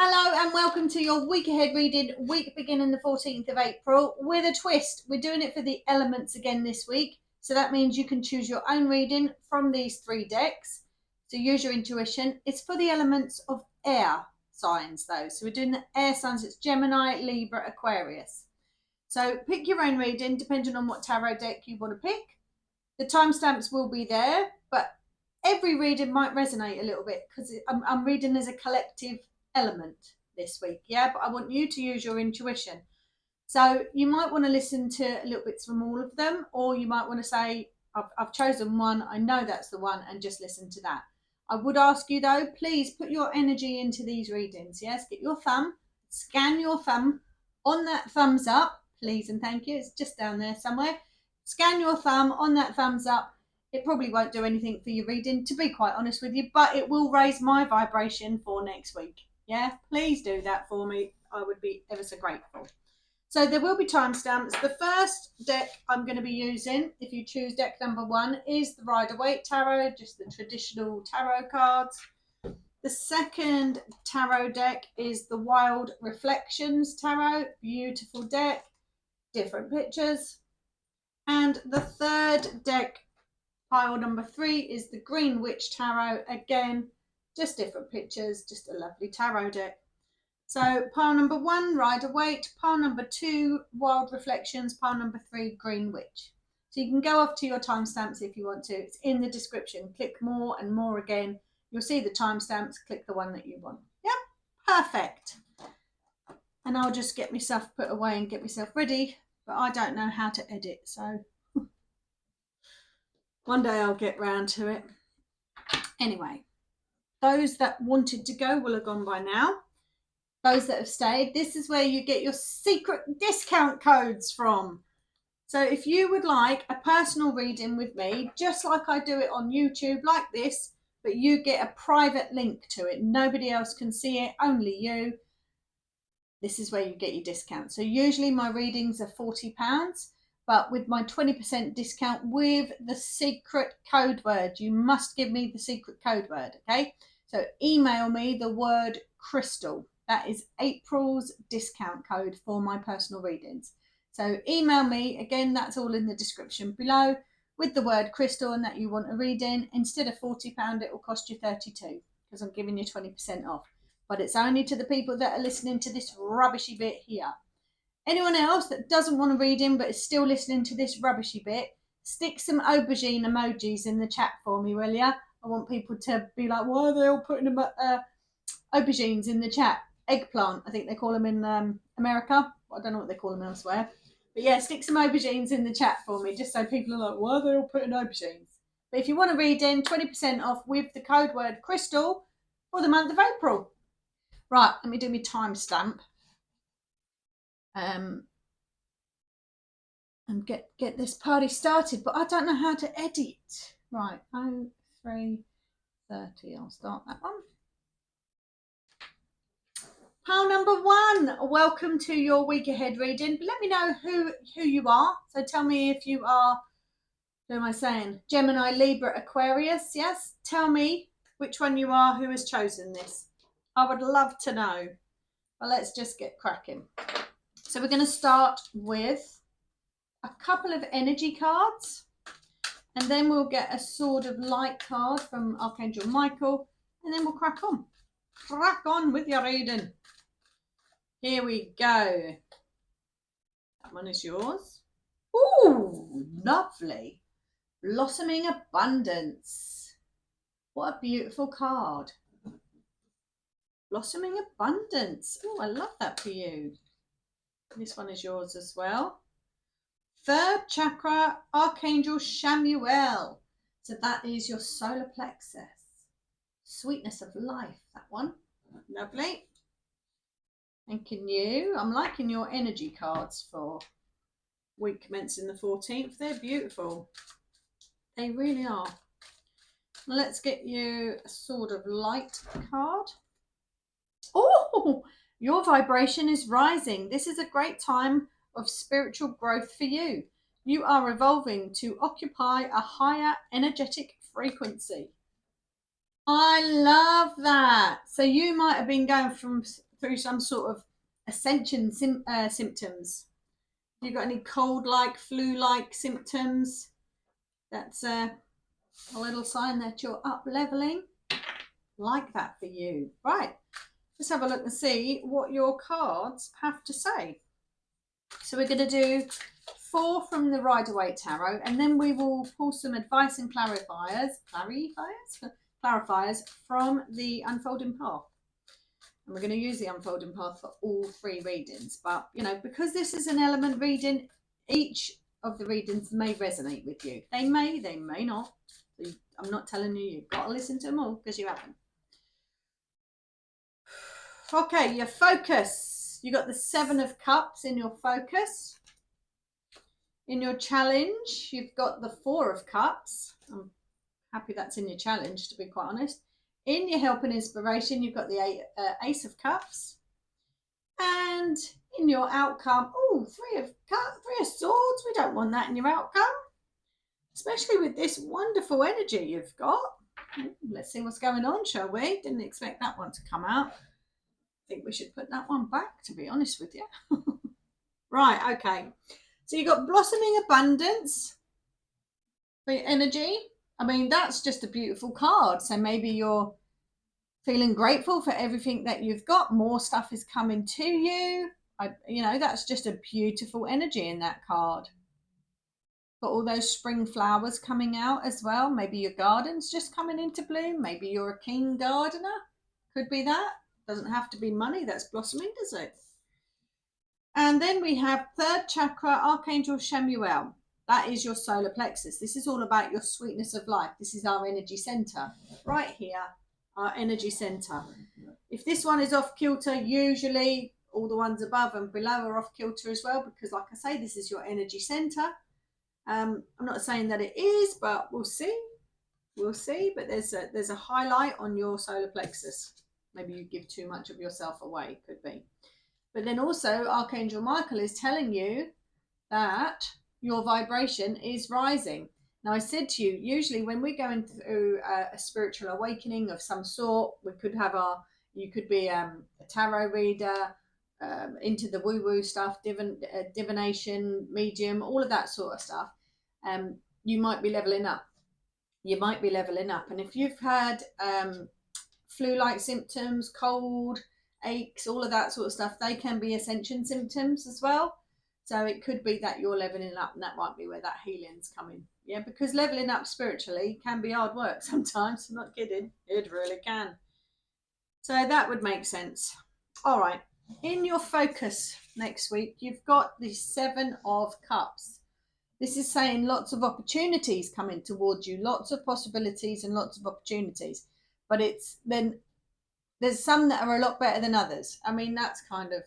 Hello and welcome to your week ahead reading, week beginning the 14th of April with a twist. We're doing it for the elements again this week. So that means you can choose your own reading from these three decks. So use your intuition. It's for the elements of air signs though. So we're doing the air signs. It's Gemini, Libra, Aquarius. So pick your own reading depending on what tarot deck you want to pick. The timestamps will be there, but every reading might resonate a little bit because I'm reading as a collective element this week, but I want you to use your intuition. So you might want to listen to little bits from all of them, or you might want to say, I've chosen one, I know that's the one, and just listen to that. I would ask you though, please put your energy into these readings. Yes, get your thumb, scan your thumb on that thumbs up, please and thank you. It's just down there somewhere. Scan your thumb on that thumbs up. It probably won't do anything for your reading, to be quite honest with you, but it will raise my vibration for next week. Yeah, please do that for me. I would be ever so grateful. So there will be timestamps. The first deck I'm going to be using, if you choose deck number 1, is the Rider-Waite Tarot, just the traditional tarot cards. The second tarot deck is the Wild Reflections Tarot, beautiful deck, different pictures. And the third deck, pile number 3, is the Green Witch Tarot, again, just different pictures, just a lovely tarot deck. So pile number 1, Rider-Waite, pile number 2, Wild Reflections, pile number 3, Green Witch. So you can go off to your timestamps if you want to. It's in the description. Click more and more again. You'll see the timestamps. Click the one that you want. Yep, perfect. And I'll just get myself put away and get myself ready. But I don't know how to edit, so one day I'll get round to it. Anyway. Those that wanted to go will have gone by now. Those that have stayed, this is where you get your secret discount codes from. So if you would like a personal reading with me, just like I do it on YouTube like this, but you get a private link to it. Nobody else can see it, only you. This is where you get your discount. So usually my readings are £40, but with my 20% discount with the secret code word, you must give me the secret code word, okay? So email me the word crystal. That is April's discount code for my personal readings. So email me, again, that's all in the description below, with the word crystal and that you want a reading. Instead of £40, it will cost you £32 because I'm giving you 20% off. But it's only to the people that are listening to this rubbishy bit here. Anyone else that doesn't want a reading but is still listening to this rubbishy bit, stick some aubergine emojis in the chat for me, will ya? I want people to be like, why are they all putting aubergines in the chat? Eggplant, I think they call them in America. I don't know what they call them elsewhere. But yeah, stick some aubergines in the chat for me, just so people are like, why are they all putting aubergines? But if you want to read in, 20% off with the code word crystal for the month of April. Right, let me do my timestamp. And get this party started, but I don't know how to edit. Right, 03:30, I'll start that one. Pile number 1, welcome to your week ahead reading. Let me know who you are. So tell me if you are, who am I saying? Gemini, Libra, Aquarius, yes? Tell me which one you are, who has chosen this. I would love to know. Well, let's just get cracking. So we're going to start with a couple of energy cards, and then we'll get a Sword of Light card from Archangel Michael, and then we'll crack on. Crack on with your reading. Here we go. That one is yours. Ooh, lovely. Blossoming Abundance. What a beautiful card. Blossoming Abundance. Oh, I love that for you. This one is yours as well. Third chakra, Archangel Chamuel. So that is your solar plexus. Sweetness of life, that one. Lovely. Thanking you. I'm liking your energy cards for week commencing the 14th. They're beautiful. They really are. Let's get you a Sword of Light card. Oh, your vibration is rising. This is a great time of spiritual growth for you. You are evolving to occupy a higher energetic frequency. I love that. So you might have been going through through some sort of ascension symptoms. If you've got any cold-like, flu-like symptoms, that's a little sign that you're up leveling. Like that for you. Right, let's have a look and see what your cards have to say. So we're going to do 4 from the Rider-Waite Tarot, and then we will pull some advice and clarifiers from the Unfolding Path. And we're going to use the Unfolding Path for all 3 readings. But, you know, because this is an element reading, each of the readings may resonate with you. They may not. So I'm not telling you you've got to listen to them all, because you haven't. Okay, your focus. You got the 7 of Cups in your focus. In your challenge, you've got the 4 of Cups. I'm happy that's in your challenge, to be quite honest. In your help and inspiration, you've got the Ace of Cups. And in your outcome, 3 of Swords. We don't want that in your outcome, especially with this wonderful energy you've got. Let's see what's going on, shall we? Didn't expect that one to come out. I think we should put that one back, to be honest with you. Right, okay. So you've got blossoming abundance for your energy. I mean, that's just a beautiful card. So maybe you're feeling grateful for everything that you've got. More stuff is coming to you. You know, that's just a beautiful energy in that card. Got all those spring flowers coming out as well. Maybe your garden's just coming into bloom. Maybe you're a keen gardener. Could be that. Doesn't have to be money that's blossoming, does it? And then we have 3rd chakra, Archangel Chamuel. That is your solar plexus. This is all about your sweetness of life. This is our energy center. Right here, our energy center. If this one is off kilter, usually all the ones above and below are off kilter as well, because like I say, this is your energy center. I'm not saying that it is, but we'll see. We'll see. But there's a highlight on your solar plexus. Maybe you give too much of yourself away, could be. But then also Archangel Michael is telling you that your vibration is rising. Now, I said to you, usually when we're going through a spiritual awakening of some sort, you could be a tarot reader, into the woo-woo stuff, divination, medium, all of that sort of stuff. You might be leveling up. And if you've had flu-like symptoms, cold, aches, all of that sort of stuff, they can be ascension symptoms as well. So it could be that you're leveling up, and that might be where that healing's coming. Yeah, because leveling up spiritually can be hard work sometimes. I'm not kidding. It really can. So that would make sense. All right. In your focus next week, you've got the 7 of Cups. This is saying lots of opportunities coming towards you, lots of possibilities and lots of opportunities. But there's some that are a lot better than others. I mean, that's kind of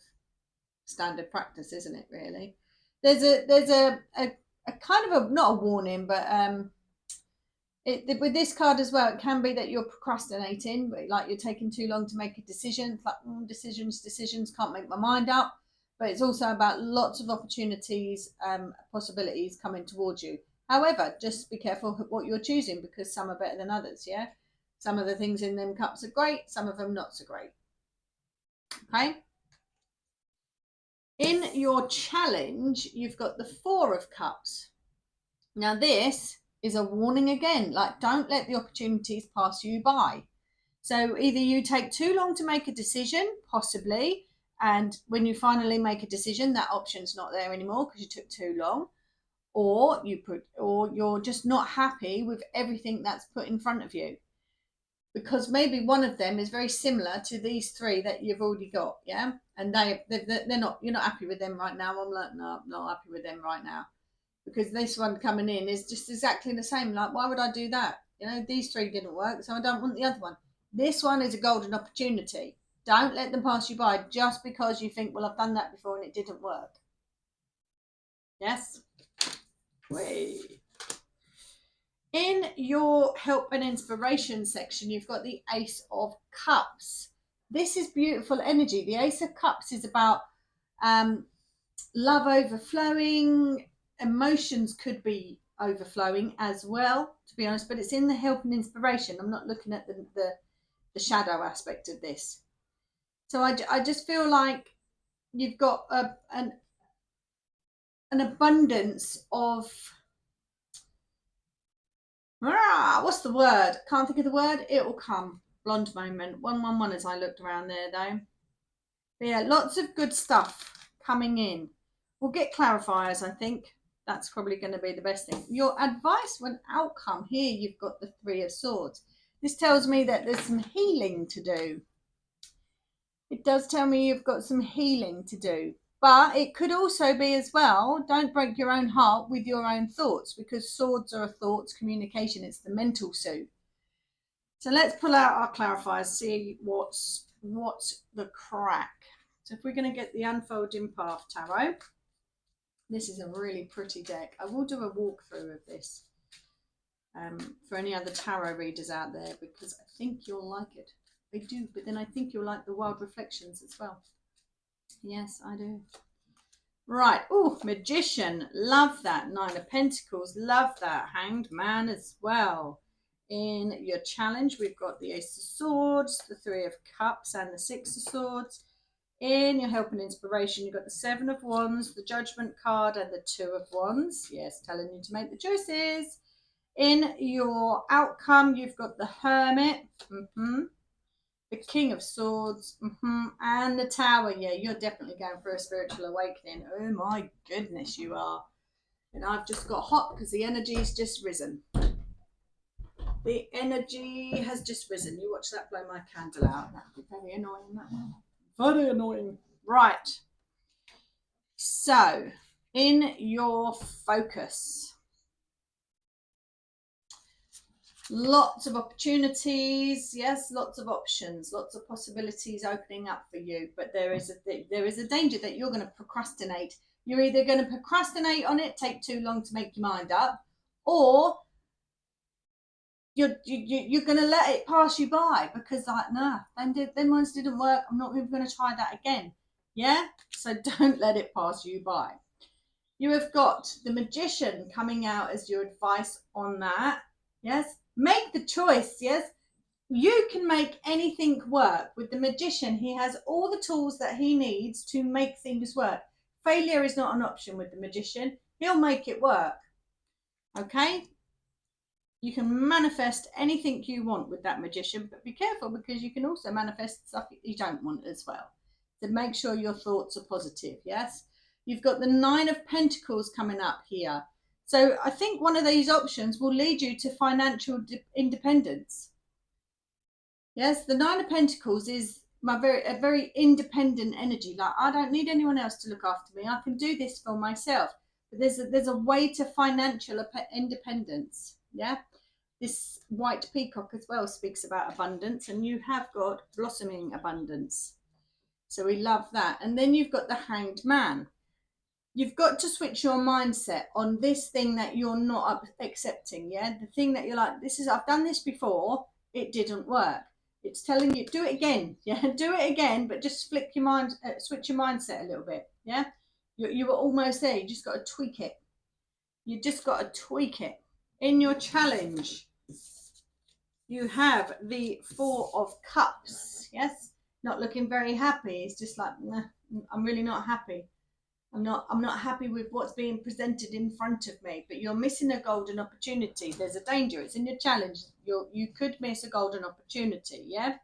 standard practice, isn't it, really? There's a kind of not a warning, but with this card as well, it can be that you're procrastinating, like you're taking too long to make a decision. It's like decisions, can't make my mind up. But it's also about lots of opportunities, possibilities coming towards you. However, just be careful what you're choosing, because some are better than others, yeah? Some of the things in them cups are great, some of them not so great. Okay? In your challenge, you've got the 4 of Cups. Now this is a warning again, like don't let the opportunities pass you by. So either you take too long to make a decision, possibly, and when you finally make a decision, that option's not there anymore because you took too long, or you're just not happy with everything that's put in front of you. Because maybe one of them is very similar to these 3 that you've already got, yeah? And they're not, you're not happy with them right now. I'm like, no, I'm not happy with them right now. Because this one coming in is just exactly the same. Like, why would I do that? You know, these 3 didn't work, so I don't want the other one. This one is a golden opportunity. Don't let them pass you by just because you think, well, I've done that before and it didn't work. Yes? Wait. In your help and inspiration section, you've got the Ace of Cups. This is beautiful energy. The Ace of Cups is about love overflowing. Emotions could be overflowing as well, to be honest, but it's in the help and inspiration. I'm not looking at the shadow aspect of this. So I just feel like you've got an abundance of, what's the word? Can't think of the word. It will come. Blonde moment. 111 as I looked around there though. But yeah, lots of good stuff coming in. We'll get clarifiers, I think. That's probably going to be the best thing. Your advice for an outcome. Here you've got the Three of Swords. This tells me that there's some healing to do. It does tell me you've got some healing to do. But it could also be as well, don't break your own heart with your own thoughts, because swords are thoughts, communication, it's the mental suit. So let's pull out our clarifiers, see what's the crack. So if we're going to get the Unfolding Path Tarot, this is a really pretty deck. I will do a walkthrough of this for any other tarot readers out there, because I think you'll like it. I do, but then I think you'll like the Wild Reflections as well. Yes, I do. Right. Oh, Magician. Love that. Nine of Pentacles. Love that. Hanged Man as well. In your challenge, we've got the Ace of Swords, the Three of Cups, and the Six of Swords. In your help and inspiration, you've got the Seven of Wands, the Judgment card, and the Two of Wands. Yes, telling you to make the choices. In your outcome, you've got the Hermit. The King of Swords, and the Tower. Yeah, you're definitely going for a spiritual awakening. Oh my goodness, you are. And I've just got hot because the energy's just risen. The energy has just risen. You watch that blow my candle out. That would be very annoying, that one. Very annoying. Right. So, in your focus, lots of opportunities, yes, lots of options, lots of possibilities opening up for you, but there is a danger that you're going to procrastinate. You're either going to procrastinate on it, take too long to make your mind up, or you're going to let it pass you by because like, nah, them ones didn't work, I'm not even going to try that again. Yeah, so don't let it pass you by. You have got the Magician coming out as your advice on that. Yes, make the choice. Yes, you can make anything work. With the Magician, he has all the tools that he needs to make things work. Failure is not an option with the Magician. He'll make it work. Okay, you can manifest anything you want with that Magician, but be careful because you can also manifest stuff you don't want as well. So make sure your thoughts are positive. Yes, you've got the Nine of Pentacles coming up here. So I think one of these options will lead you to financial independence. Yes, the Nine of Pentacles is a very independent energy. Like, I don't need anyone else to look after me. I can do this for myself. But there's a way to financial independence. Yeah, this white peacock as well speaks about abundance, and you have got blossoming abundance. So we love that. And then you've got the Hanged Man. You've got to switch your mindset on this thing that you're not accepting. Yeah, the thing that you're like, I've done this before, it didn't work. It's telling you, do it again. Yeah, do it again, but just switch your mindset a little bit. Yeah, you were almost there. You just got to tweak it. You just got to tweak it. In your challenge, you have the Four of Cups. Yes, not looking very happy. It's just like, nah, I'm really not happy. I'm not happy with what's being presented in front of me, but you're missing a golden opportunity. There's a danger. It's in your challenge. You could miss a golden opportunity, yeah?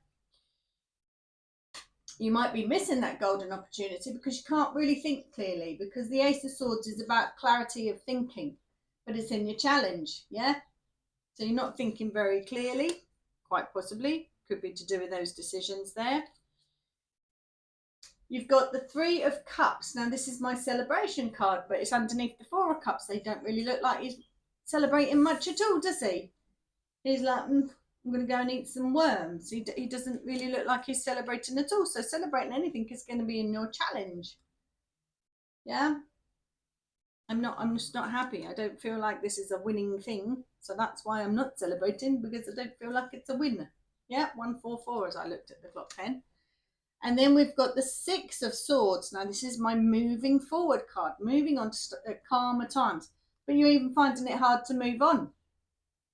You might be missing that golden opportunity because you can't really think clearly, because the Ace of Swords is about clarity of thinking, but it's in your challenge, yeah? So you're not thinking very clearly, quite possibly. Could be to do with those decisions there. You've got the Three of Cups. Now, this is my celebration card, but it's underneath the Four of Cups. They don't really look like he's celebrating much at all, does he? He's like, I'm going to go and eat some worms. He doesn't really look like he's celebrating at all. So celebrating anything is going to be in your challenge. Yeah? I'm just not happy. I don't feel like this is a winning thing. So that's why I'm not celebrating, because I don't feel like it's a win. Yeah, 144 as I looked at the clock pen. And then we've got the Six of Swords. Now, this is my moving forward card, moving on to calmer times. But you're even finding it hard to move on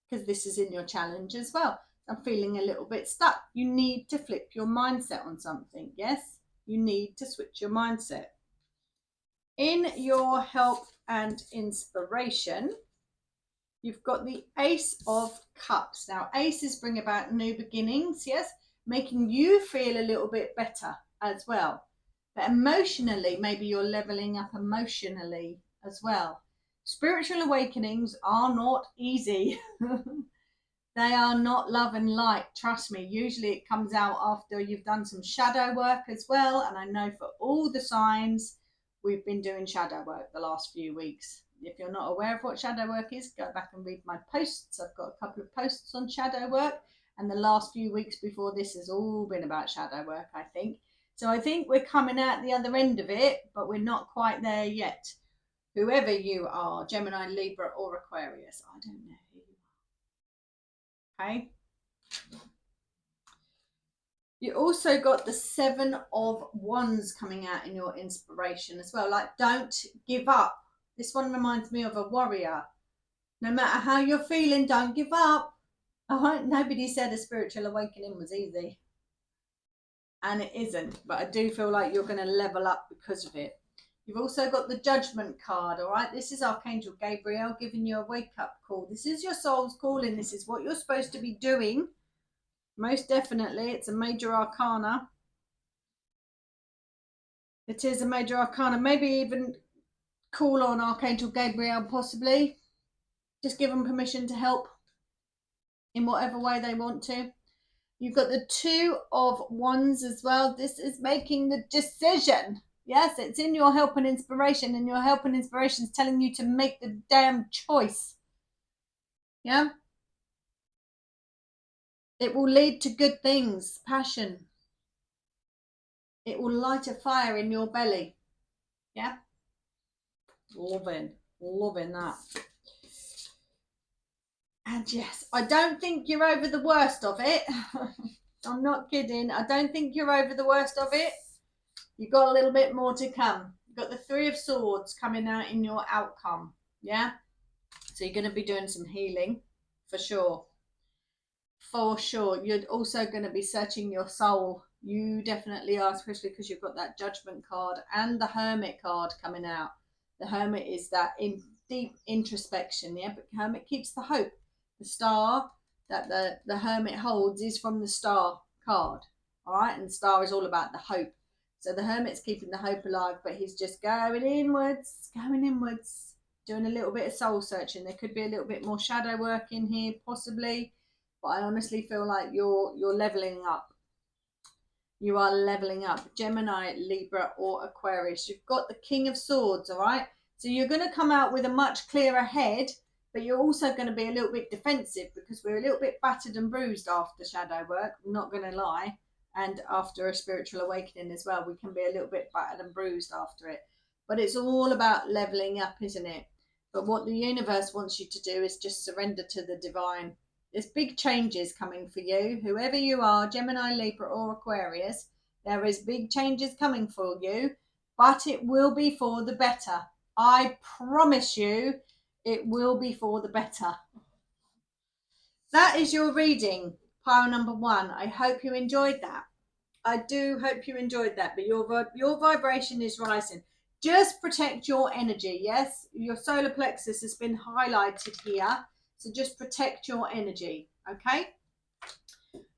because this is in your challenge as well. I'm feeling a little bit stuck. You need to flip your mindset on something. Yes, you need to switch your mindset. In your help and inspiration, you've got the Ace of Cups. Now, aces bring about new beginnings, yes, making you feel a little bit better as well. But emotionally, maybe you're leveling up emotionally as well. Spiritual awakenings are not easy. They are not love and light, trust me. Usually it comes out after you've done some shadow work as well. And I know for all the signs, we've been doing shadow work the last few weeks. If you're not aware of what shadow work is, go back and read my posts. I've got a couple of posts on shadow work. And the last few weeks before this has all been about shadow work, I think. So I think we're coming out the other end of it, but we're not quite there yet. Whoever you are, Gemini, Libra, or Aquarius, I don't know who you are. Okay. You also got the Seven of Wands coming out in your inspiration as well. Like, don't give up. This one reminds me of a warrior. No matter how you're feeling, don't give up. Nobody said a spiritual awakening was easy. And it isn't. But I do feel like you're going to level up because of it. You've also got the Judgment card, all right? This is Archangel Gabriel giving you a wake-up call. This is your soul's calling. This is what you're supposed to be doing. Most definitely, it's a major arcana. It is a major arcana. Maybe even call on Archangel Gabriel, possibly. Just give them permission to help in whatever way they want to. You've got the Two of Wands as well. This is making the decision. Yes, it's in your help and inspiration, and your help and inspiration is telling you to make the damn choice. Yeah? It will lead to good things, passion. It will light a fire in your belly. Yeah? Loving that. And yes, I don't think you're over the worst of it. I'm not kidding. I don't think you're over the worst of it. You've got a little bit more to come. You've got the Three of Swords coming out in your outcome. Yeah? So you're going to be doing some healing for sure. For sure. You're also going to be searching your soul. You definitely are, especially because you've got that Judgment card and the Hermit card coming out. The Hermit is that deep introspection. Yeah? But Hermit keeps the hope. The star that the Hermit holds is from the Star card. All right? And the star is all about the hope. So the Hermit's keeping the hope alive, but he's just going inwards, doing a little bit of soul searching. There could be a little bit more shadow work in here, possibly, but I honestly feel like you're leveling up. You are leveling up. Gemini, Libra, or Aquarius. You've got the King of Swords, all right? So you're going to come out with a much clearer head, but you're also going to be a little bit defensive because we're a little bit battered and bruised after shadow work. I'm not going to lie. And after a spiritual awakening as well, we can be a little bit battered and bruised after it. But it's all about leveling up, isn't it? But what the universe wants you to do is just surrender to the divine. There's big changes coming for you. Whoever you are, Gemini, Libra, or Aquarius, there is big changes coming for you, but it will be for the better. I promise you, it will be for the better. That is your reading, pile number 1. I hope you enjoyed that. I do hope you enjoyed that, but your vibration is rising. Just protect your energy, yes? Your solar plexus has been highlighted here, so just protect your energy, okay?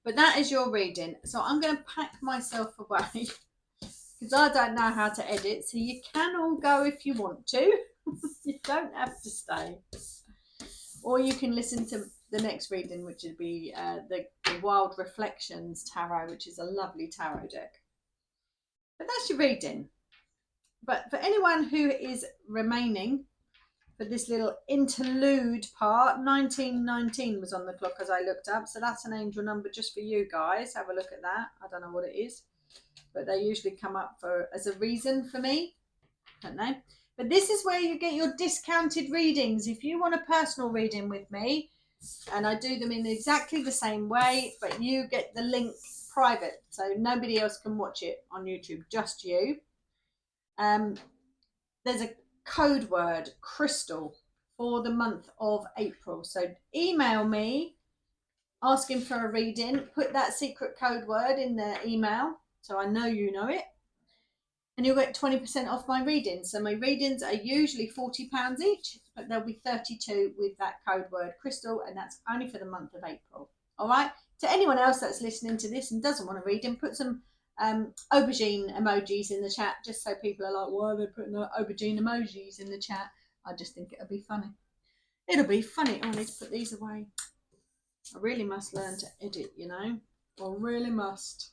But that is your reading. So I'm going to pack myself away because I don't know how to edit, so you can all go if you want to. You don't have to stay. Or you can listen to the next reading, which would be the Wild Reflections Tarot, which is a lovely tarot deck. But that's your reading. But for anyone who is remaining for this little interlude part, 1919 was on the clock as I looked up. So that's an angel number just for you guys. Have a look at that. I don't know what it is, but they usually come up as a reason for me. I don't know. But this is where you get your discounted readings. If you want a personal reading with me, and I do them in exactly the same way, but you get the link private, so nobody else can watch it on YouTube, just you. There's a code word, crystal, for the month of April. So email me asking for a reading, put that secret code word in the email so I know you know it, and you'll get 20% off my readings. So my readings are usually £40 each, but there'll be 32 with that code word Crystal, and that's only for the month of April. All right. To anyone else that's listening to this and doesn't want to read, and put some aubergine emojis in the chat, just so people are like, why are they putting aubergine emojis in the chat? I just think it'll be funny. It'll be funny. Oh, I need to put these away. I really must learn to edit, you know. I really must.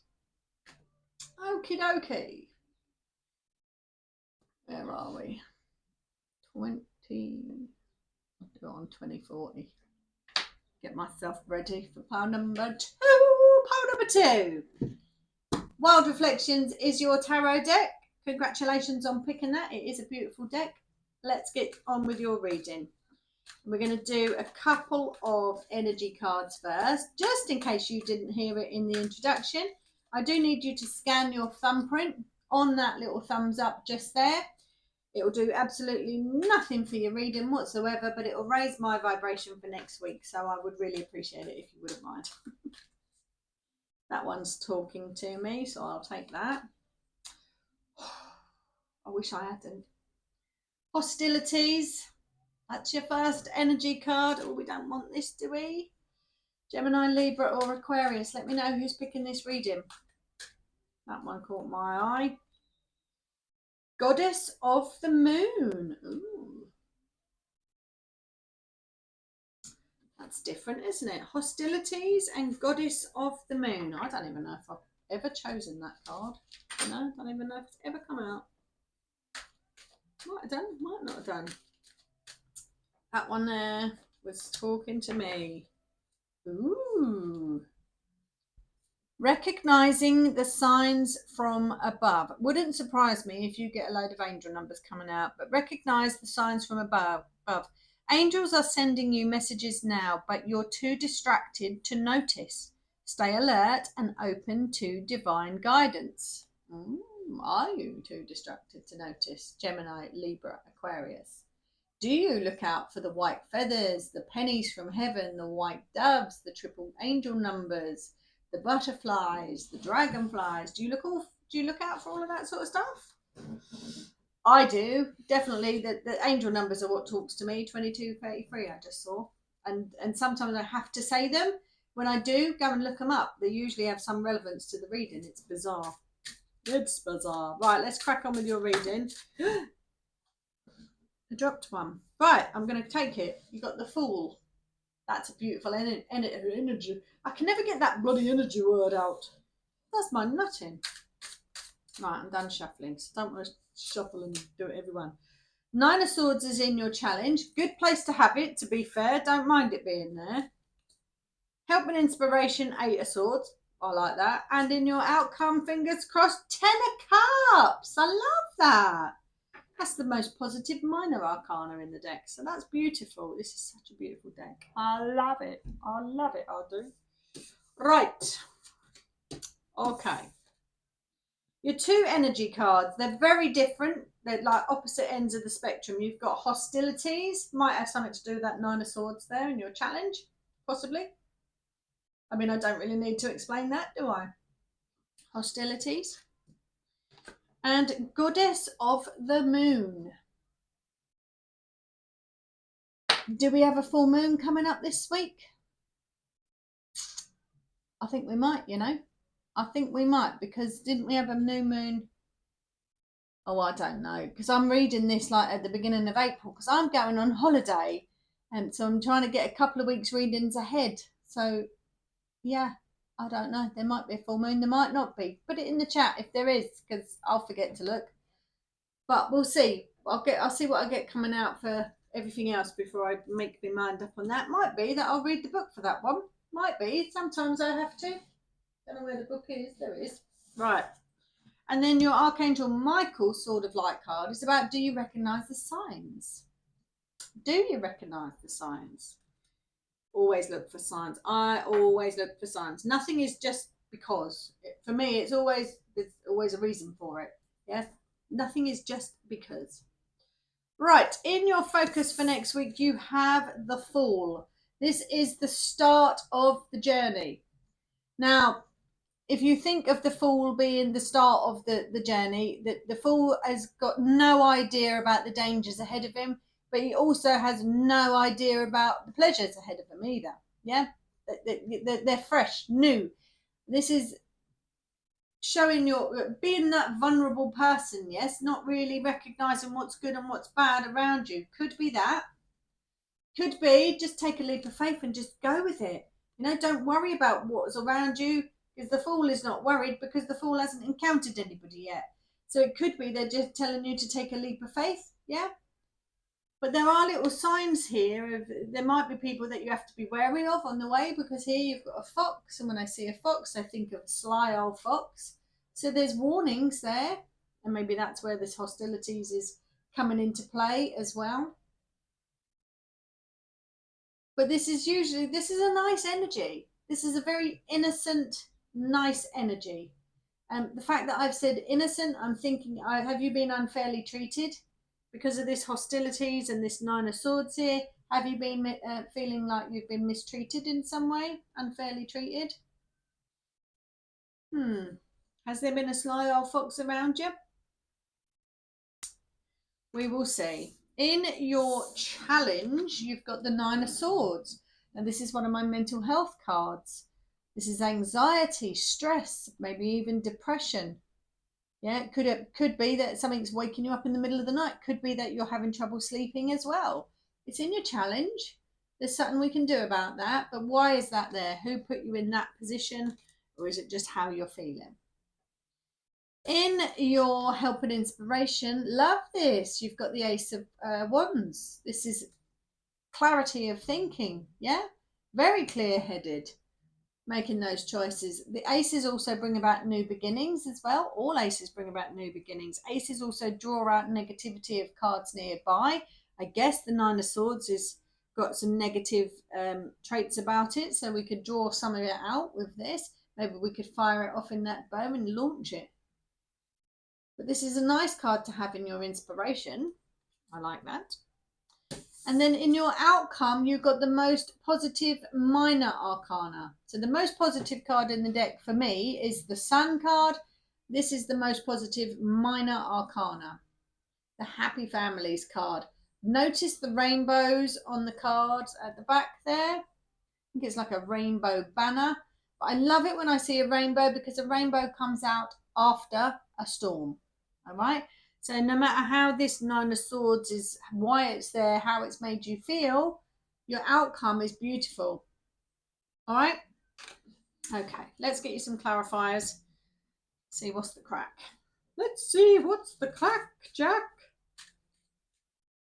Okie dokie. Where are we? 20. I'll do it on 2040. Get myself ready for pile number 2. Pile number 2. Wild Reflections is your tarot deck. Congratulations on picking that. It is a beautiful deck. Let's get on with your reading. We're going to do a couple of energy cards first, just in case you didn't hear it in the introduction. I do need you to scan your thumbprint on that little thumbs up just there. It will do absolutely nothing for your reading whatsoever, but it will raise my vibration for next week. So I would really appreciate it if you wouldn't mind. That one's talking to me, so I'll take that. I wish I hadn't. Hostilities. That's your first energy card. Oh, we don't want this, do we? Gemini, Libra or Aquarius. Let me know who's picking this reading. That one caught my eye. Goddess of the Moon. Ooh. That's different, isn't it? Hostilities and Goddess of the Moon. I don't even know if I've ever chosen that card. You know, I don't even know if it's ever come out. Might have done, might not have done. That one there was talking to me. Ooh. Recognizing the signs from above. Wouldn't surprise me if you get a load of angel numbers coming out, but recognize the signs from above. Angels are sending you messages now, but you're too distracted to notice. Stay alert and open to divine guidance. Are you too distracted to notice? Gemini, Libra, Aquarius. Do you look out for the white feathers, the pennies from heaven, the white doves, the triple angel numbers, the butterflies, the dragonflies? Do you look out for all of that sort of stuff? I do, definitely. The angel numbers are what talks to me. 22, 33 I just saw. And sometimes I have to say them. When I do, go and look them up. They usually have some relevance to the reading. It's bizarre. It's bizarre. Right, let's crack on with your reading. I dropped one. Right, I'm going to take it. You got the Fool. That's a beautiful energy. I can never get that bloody energy word out. That's my nutting. Right, I'm done shuffling. So don't want to shuffle and do it, everyone. 9 of Swords is in your challenge. Good place to have it, to be fair. Don't mind it being there. Help and Inspiration, 8 of Swords. I like that. And in your outcome, fingers crossed, 10 of Cups. I love that. That's the most positive minor arcana in the deck. So that's beautiful. This is such a beautiful deck. I love it. I love it. I do. Right. Okay. Your 2 energy cards, they're very different. They're like opposite ends of the spectrum. You've got Hostilities. Might have something to do with that 9 of Swords there in your challenge. Possibly. I mean, I don't really need to explain that, do I? Hostilities. And Goddess of the Moon. Do we have a full moon coming up this week? I think we might, you know. I think we might, because didn't we have a new moon? Oh, I don't know, because I'm reading this like at the beginning of April, because I'm going on holiday, and so I'm trying to get a couple of weeks readings ahead. So, yeah. I don't know. There might be a full moon. There might not be. Put it in the chat if there is, because I'll forget to look. But we'll see. I'll see what I get coming out for everything else before I make my mind up on that. Might be that I'll read the book for that one. Might be. Sometimes I have to. Don't know where the book is. There it is. Right. And then your Archangel Michael Sword of Light card is about, do you recognise the signs? Do you recognise the signs? Always look for signs. I always look for signs. Nothing is just because. For me, there's always a reason for it. Yeah, nothing is just because. Right, in your focus for next week, you have the Fool. This is the start of the journey. Now, if you think of the Fool being the start of the journey, the Fool has got no idea about the dangers ahead of him, but he also has no idea about the pleasures ahead of him either. Yeah, they're fresh, new. This is showing your being that vulnerable person. Yes, not really recognizing what's good and what's bad around you. Could be that. Could be just take a leap of faith and just go with it. Don't worry about what's around you, because the Fool is not worried, because the Fool hasn't encountered anybody yet. So it could be they're just telling you to take a leap of faith. Yeah. But there are little signs here there might be people that you have to be wary of on the way, because here you've got a fox, and when I see a fox, I think of a sly old fox. So there's warnings there, and maybe that's where this hostilities is coming into play as well. But this is a nice energy. This is a very innocent, nice energy. And the fact that I've said innocent, I'm thinking, have you been unfairly treated? Because of this hostilities and this Nine of Swords here, have you been feeling like you've been mistreated in some way, unfairly treated? Has there been a sly old fox around you? We will see. In your challenge, you've got the Nine of Swords, and this is one of my mental health cards. This is anxiety, stress, maybe even depression. Yeah, it could be that something's waking you up in the middle of the night. Could be that you're having trouble sleeping as well. It's in your challenge. There's something we can do about that. But why is that there? Who put you in that position? Or is it just how you're feeling? In your help and inspiration, love this. You've got the Ace of Wands. This is clarity of thinking. Yeah, very clear-headed. Making those choices. The aces also bring about new beginnings as well. All aces bring about new beginnings. Aces also draw out negativity of cards nearby. I guess the Nine of Swords has got some negative traits about it, so we could draw some of it out with this. Maybe we could fire it off in that bow and launch it. But this is a nice card to have in your inspiration. I like that. And then in your outcome, you've got the most positive minor arcana. So the most positive card in the deck for me is the Sun card. This is the most positive minor arcana, the Happy Families card. Notice the rainbows on the cards at the back there. I think it's like a rainbow banner. But I love it when I see a rainbow, because a rainbow comes out after a storm. All right. So no matter how this Nine of Swords is, why it's there, how it's made you feel, your outcome is beautiful. All right? Okay, let's get you some clarifiers. See what's the crack. Let's see what's the crack, Jack.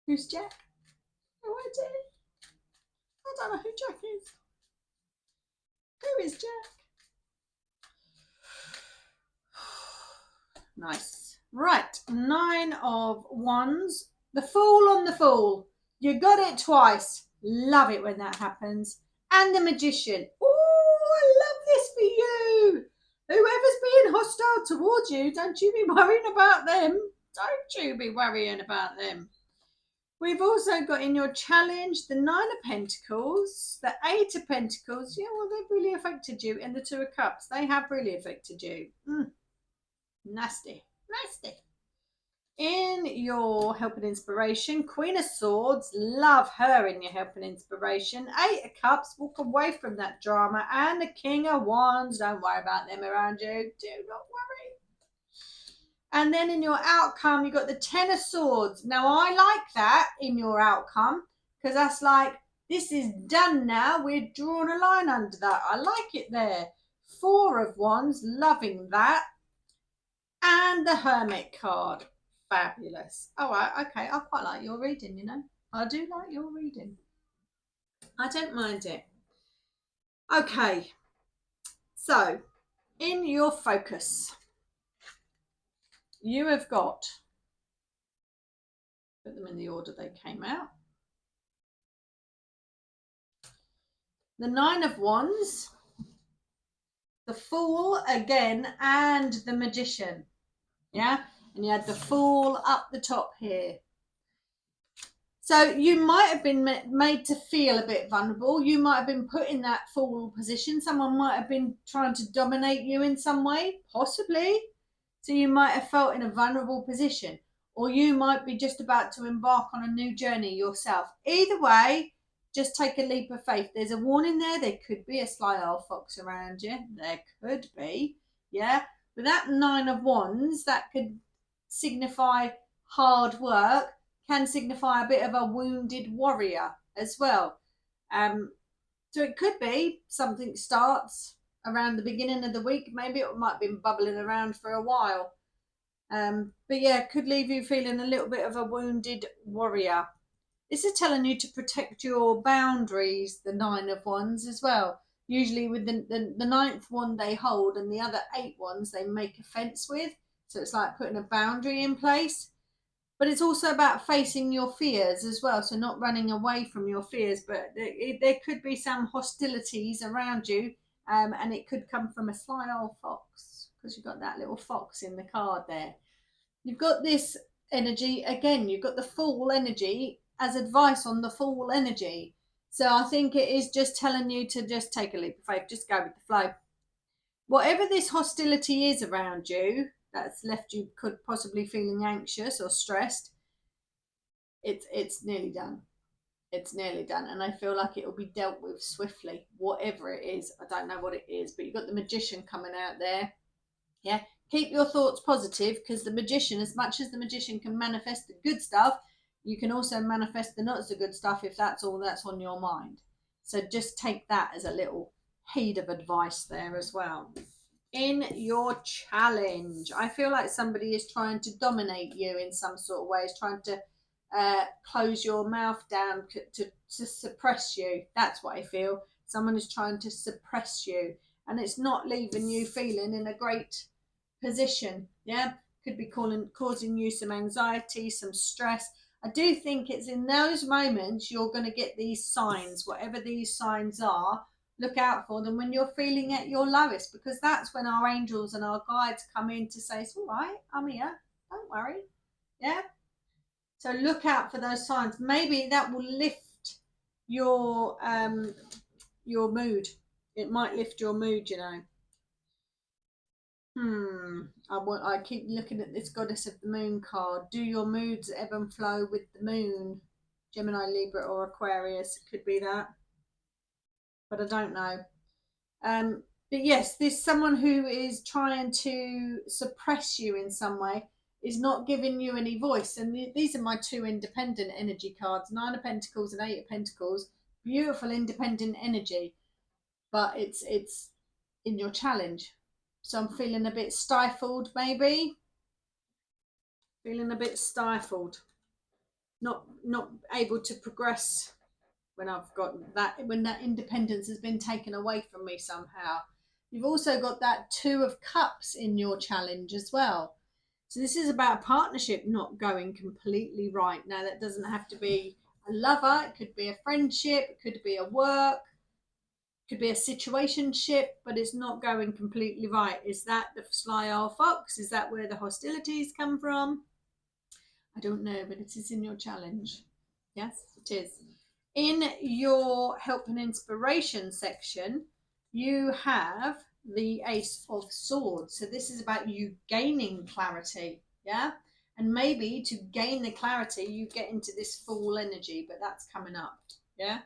Who's Jack? Who is it? I don't know who Jack is. Who is Jack? Nice. Right, Nine of Wands. The Fool on the Fool. You got it twice. Love it when that happens. And the Magician. Oh, I love this for you. Whoever's being hostile towards you, don't you be worrying about them. Don't you be worrying about them. We've also got in your challenge the Nine of Pentacles, the Eight of Pentacles. Yeah, well, they've really affected you. And the Two of Cups. They have really affected you. Nasty. Nasty. In your help and inspiration, Queen of Swords, love her in your help and inspiration. Eight of Cups, walk away from that drama. And the King of Wands, don't worry about them around you. Do not worry. And then in your outcome, you got the Ten of Swords. Now, I like that in your outcome, because that's like, this is done now. We're drawing a line under that. I like it there. Four of Wands, loving that. And the Hermit card. Fabulous. All right, okay. I quite like your reading, you know. I do like your reading. I don't mind it. Okay. So, in your focus, you have got, put them in the order they came out. The Nine of Wands, the Fool again, and the Magician. Yeah, and you had the Fool up the top here. So you might have been made to feel a bit vulnerable. You might have been put in that fall position. Someone might have been trying to dominate you in some way, possibly. So you might have felt in a vulnerable position, or you might be just about to embark on a new journey yourself. Either way, just take a leap of faith. There's a warning there. There could be a sly old fox around you. There could be. Yeah. With that 9 of Wands, that could signify hard work, can signify a bit of a wounded warrior as well. So it could be something starts around the beginning of the week. Maybe it might have been bubbling around for a while. But yeah, it could leave you feeling a little bit of a wounded warrior. This is telling you to protect your boundaries, the 9 of Wands as well. Usually with the 9th one they hold and the other 8 ones they make a fence with. So it's like putting a boundary in place. But it's also about facing your fears as well. So not running away from your fears, but there could be some hostilities around you. And it could come from a sly old fox, because you've got that little fox in the card there. You've got this energy again. You've got the Fool energy as advice on the Fool energy. So I think it is just telling you to just take a leap of faith, just go with the flow. Whatever this hostility is around you that's left you could possibly feeling anxious or stressed, it's nearly done. It's nearly done, and I feel like it will be dealt with swiftly, whatever it is. I don't know what it is, but you've got the Magician coming out there. Yeah, keep your thoughts positive, because the Magician, as much as the Magician can manifest the good stuff, you can also manifest the not so good stuff if that's all that's on your mind. So just take that as a little heed of advice there as well. In your challenge, I feel like somebody is trying to dominate you in some sort of way, is trying to close your mouth down to suppress you. That's what I feel. Someone is trying to suppress you, and it's not leaving you feeling in a great position. Yeah, could be causing you some anxiety, some stress. I do think it's in those moments you're going to get these signs, whatever these signs are. Look out for them when you're feeling at your lowest, because that's when our angels and our guides come in to say, it's all right, I'm here, don't worry. Yeah, so look out for those signs. Maybe that will lift your mood. It might lift your mood, you know. I keep looking at this Goddess of the Moon card. Do your moods ebb and flow with the moon? Gemini, Libra, or Aquarius. It could be that, but I don't know. But yes, there's someone who is trying to suppress you in some way, is not giving you any voice. And these are my 2 independent energy cards, 9 of Pentacles and 8 of Pentacles. Beautiful independent energy, but it's in your challenge. So I'm feeling a bit stifled, maybe. Feeling a bit stifled. Not able to progress when I've got that, when that independence has been taken away from me somehow. You've also got that 2 of Cups in your challenge as well. So this is about a partnership not going completely right. Now, that doesn't have to be a lover. It could be a friendship. It could be a work. It could be a situationship, but it's not going completely right. Is that the sly old fox? Is that where the hostilities come from? I don't know, but it is in your challenge. Yes, it is. In your help and inspiration section, you have the Ace of Swords. So this is about you gaining clarity, yeah? And maybe to gain the clarity, you get into this Fool energy, but that's coming up, yeah?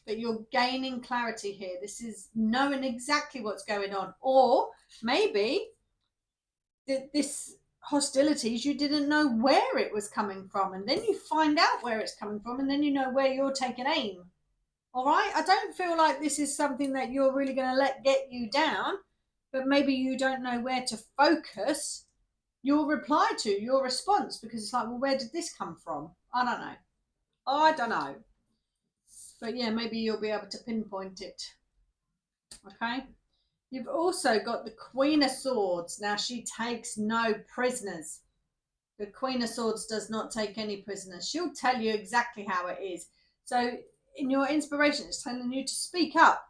But you're gaining clarity here. This is knowing exactly what's going on. Or maybe this hostilities, you didn't know where it was coming from, and then you find out where it's coming from, and then you know where you're taking aim. All right, I don't feel like this is something that you're really going to let get you down, but maybe you don't know where to focus your reply to, your response, because it's like, well, where did this come from? I don't know, but yeah, maybe you'll be able to pinpoint it. Okay. You've also got the Queen of Swords. Now, she takes no prisoners. The Queen of Swords does not take any prisoners. She'll tell you exactly how it is. So in your inspiration, it's telling you to speak up.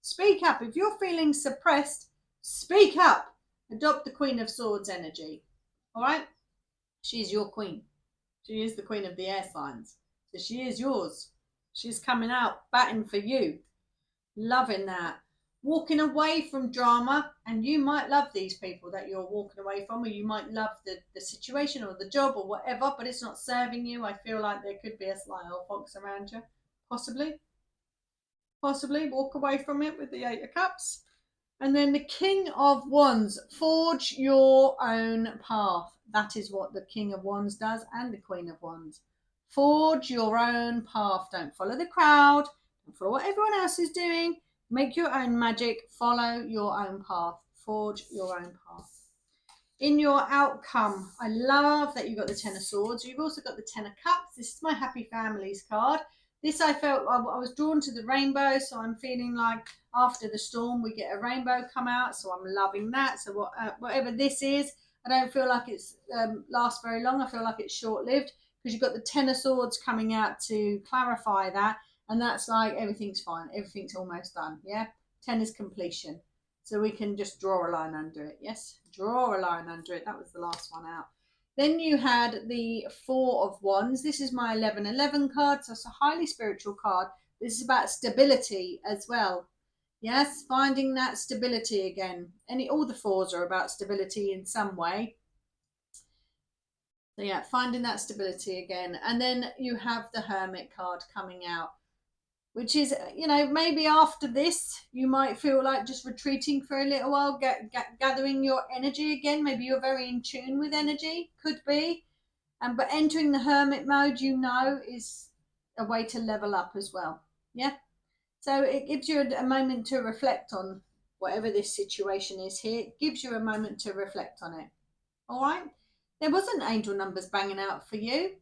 Speak up. If you're feeling suppressed, speak up. Adopt the Queen of Swords energy. All right? She's your queen. She is the queen of the air signs. So she is yours. She's coming out, batting for you. Loving that. Walking away from drama, and you might love these people that you're walking away from, or you might love the situation or the job or whatever, but it's not serving you. I feel like there could be a sly old fox around you. Possibly walk away from it with the 8 of Cups. And then the King of Wands, forge your own path. That is what the King of Wands does, and the Queen of Wands. Forge your own path. Don't follow the crowd. Don't follow what everyone else is doing. Make your own magic. Follow your own path. Forge your own path. In your outcome, I love that you've got the 10 of Swords. You've also got the 10 of Cups. This is my Happy Families card. This, I felt I was drawn to the rainbow, so I'm feeling like after the storm we get a rainbow come out, so I'm loving that. So whatever this is, I don't feel like it's lasts very long. I feel like it's short-lived, because you've got the 10 of Swords coming out to clarify that, and that's like everything's fine, everything's almost done. Yeah, 10 is completion, so we can just draw a line under it. Yes, draw a line under it. That was the last one out. Then you had the 4 of Wands. This is my 1111 card, so it's a highly spiritual card. This is about stability as well. Yes, finding that stability again. All the 4s are about stability in some way. So yeah, finding that stability again. And then you have the Hermit card coming out, which is, maybe after this, you might feel like just retreating for a little while, gathering your energy again. Maybe you're very in tune with energy, could be. But entering the hermit mode, is a way to level up as well. Yeah. So it gives you a moment to reflect on whatever this situation is here. It gives you a moment to reflect on it. All right. There wasn't angel numbers banging out for you.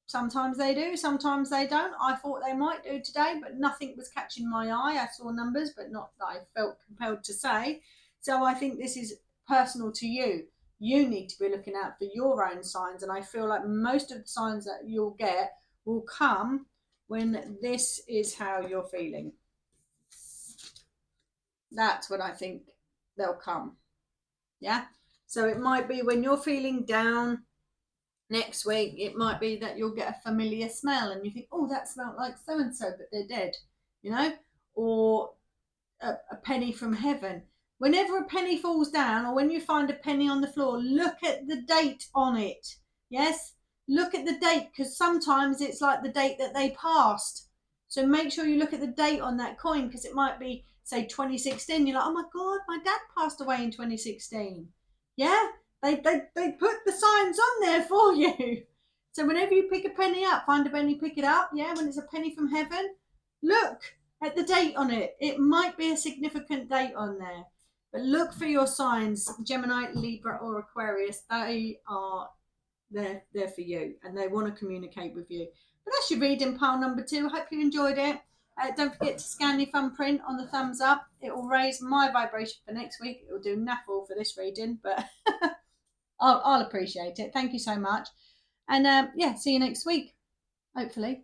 Sometimes they do, sometimes they don't. I thought they might do today, but nothing was catching my eye. I saw numbers, but not that I felt compelled to say. So I think this is personal to you. You need to be looking out for your own signs, and I feel like most of the signs that you'll get will come when this is how you're feeling. That's what I think they'll come. Yeah. So it might be when you're feeling down. Next week, it might be that you'll get a familiar smell and you think, oh, that smelled like so-and-so, but they're dead, or a penny from heaven. Whenever a penny falls down, or when you find a penny on the floor, look at the date on it. Yes, look at the date, because sometimes it's like the date that they passed. So make sure you look at the date on that coin, because it might be, say, 2016. You're like, oh my God, my dad passed away in 2016. Yeah. They put the signs on there for you. So whenever you pick a penny up, find a penny, pick it up. Yeah, when it's a penny from heaven, look at the date on it. It might be a significant date on there. But look for your signs, Gemini, Libra, or Aquarius. They are there for you, and they want to communicate with you. But that's your reading pile number 2. I hope you enjoyed it. Don't forget to scan your thumb print on the thumbs up. It will raise my vibration for next week. It will do naffle for this reading, but I'll appreciate it. Thank you so much. And see you next week, hopefully.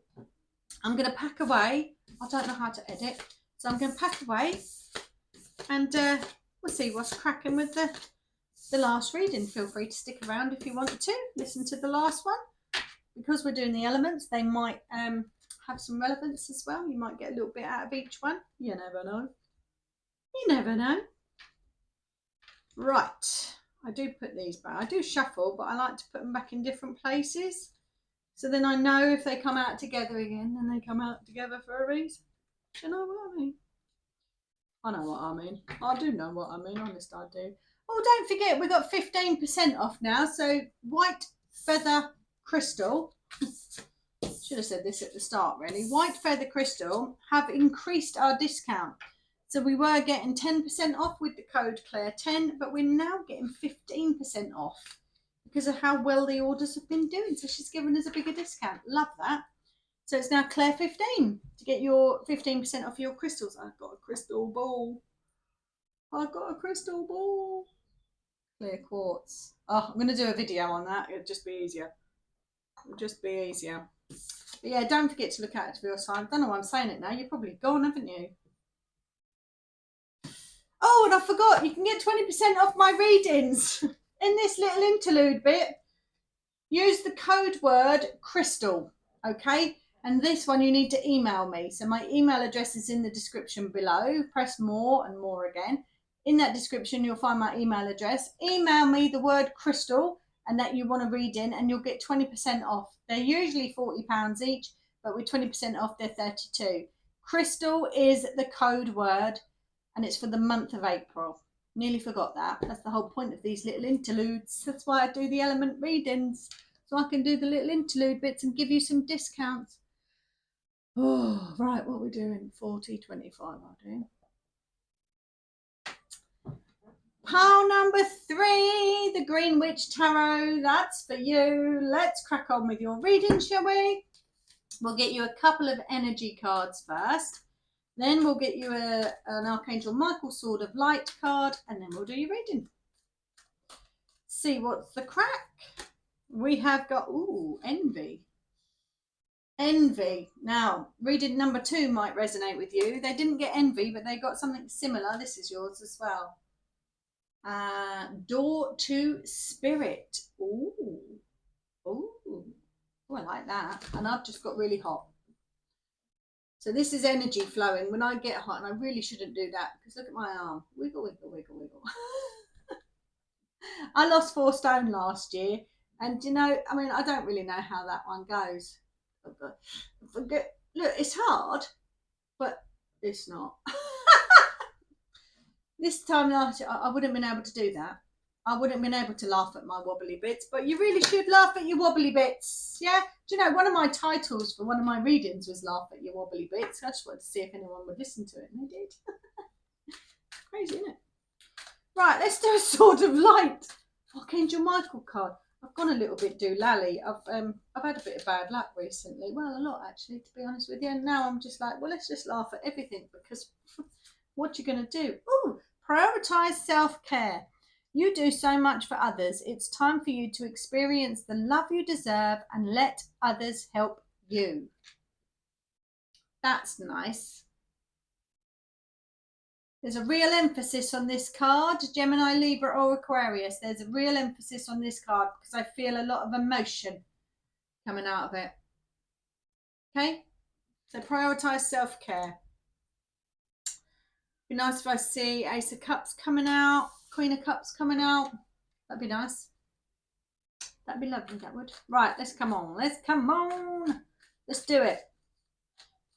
I'm going to pack away. I don't know how to edit, so I'm going to pack away, and we'll see what's cracking with the last reading. Feel free to stick around if you want to listen to the last one, because we're doing the elements. They might have some relevance as well. You might get a little bit out of each one. You never know. You never know. Right. I do put these back. I do shuffle, but I like to put them back in different places. So then I know if they come out together again, then they come out together for a reason. Do you know what I mean? I know what I mean. I do know what I mean. Honest, I do. Oh, don't forget, we've got 15% off now. So white feather crystal. Should have said this at the start, really. White feather crystal have increased our discount. So we were getting 10% off with the code Claire10, but we're now getting 15% off because of how well the orders have been doing. So she's given us a bigger discount. Love that. So it's now Claire15 to get your 15% off your crystals. I've got a crystal ball. I've got a crystal ball. Clear quartz. Oh, I'm going to do a video on that. It'll just be easier. It'll just be easier. But yeah, don't forget to look out for your sign. I don't know why I'm saying it now. You're probably gone, haven't you? Oh, and I forgot, you can get 20% off my readings in this little interlude bit. Use the code word crystal, okay? And this one you need to email me. So my email address is in the description below. Press more and more again. In that description, you'll find my email address. Email me the word crystal and that you want to read in, and you'll get 20% off. They're usually £40 each, but with 20% off, they're 32. Crystal is the code word, and it's for the month of April. Nearly forgot that. That's the whole point of these little interludes. That's why I do the element readings, so I can do the little interlude bits and give you some discounts. Oh, right, what are we doing? 40, 25, I'll do. Pile number 3, the Green Witch Tarot. That's for you. Let's crack on with your reading, shall we? We'll get you a couple of energy cards first. Then we'll get you an Archangel Michael Sword of Light card, and then we'll do your reading. See what's the crack. We have got, ooh, envy. Envy. Now, reading number 2 might resonate with you. They didn't get envy, but they got something similar. This is yours as well. Door to Spirit. Ooh. Ooh. Oh, I like that. And I've just got really hot. So this is energy flowing. When I get hot, and I really shouldn't do that, because look at my arm. Wiggle, wiggle, wiggle, wiggle. I lost 4 stone last year. And, you know, I mean, I don't really know how that one goes. Look, it's hard, but it's not. This time last year, I wouldn't have been able to do that. I wouldn't have been able to laugh at my wobbly bits, but you really should laugh at your wobbly bits. Yeah? Do you know, one of my titles for one of my readings was Laugh at Your Wobbly Bits. I just wanted to see if anyone would listen to it, and they did. Crazy, isn't it? Right, let's do a Sword of Light. Archangel Michael card. I've gone a little bit doolally. I've had a bit of bad luck recently. Well, a lot, actually, to be honest with you. And now I'm just like, well, let's just laugh at everything, because what you're going to do? Ooh, prioritise self-care. You do so much for others. It's time for you to experience the love you deserve and let others help you. That's nice. There's a real emphasis on this card, Gemini, Libra or Aquarius. There's a real emphasis on this card because I feel a lot of emotion coming out of it. Okay? So prioritise self-care. Be nice if I see Ace of Cups coming out, Queen of Cups coming out. That'd be nice. That'd be lovely, that would. Right, let's come on. Let's come on. Let's do it.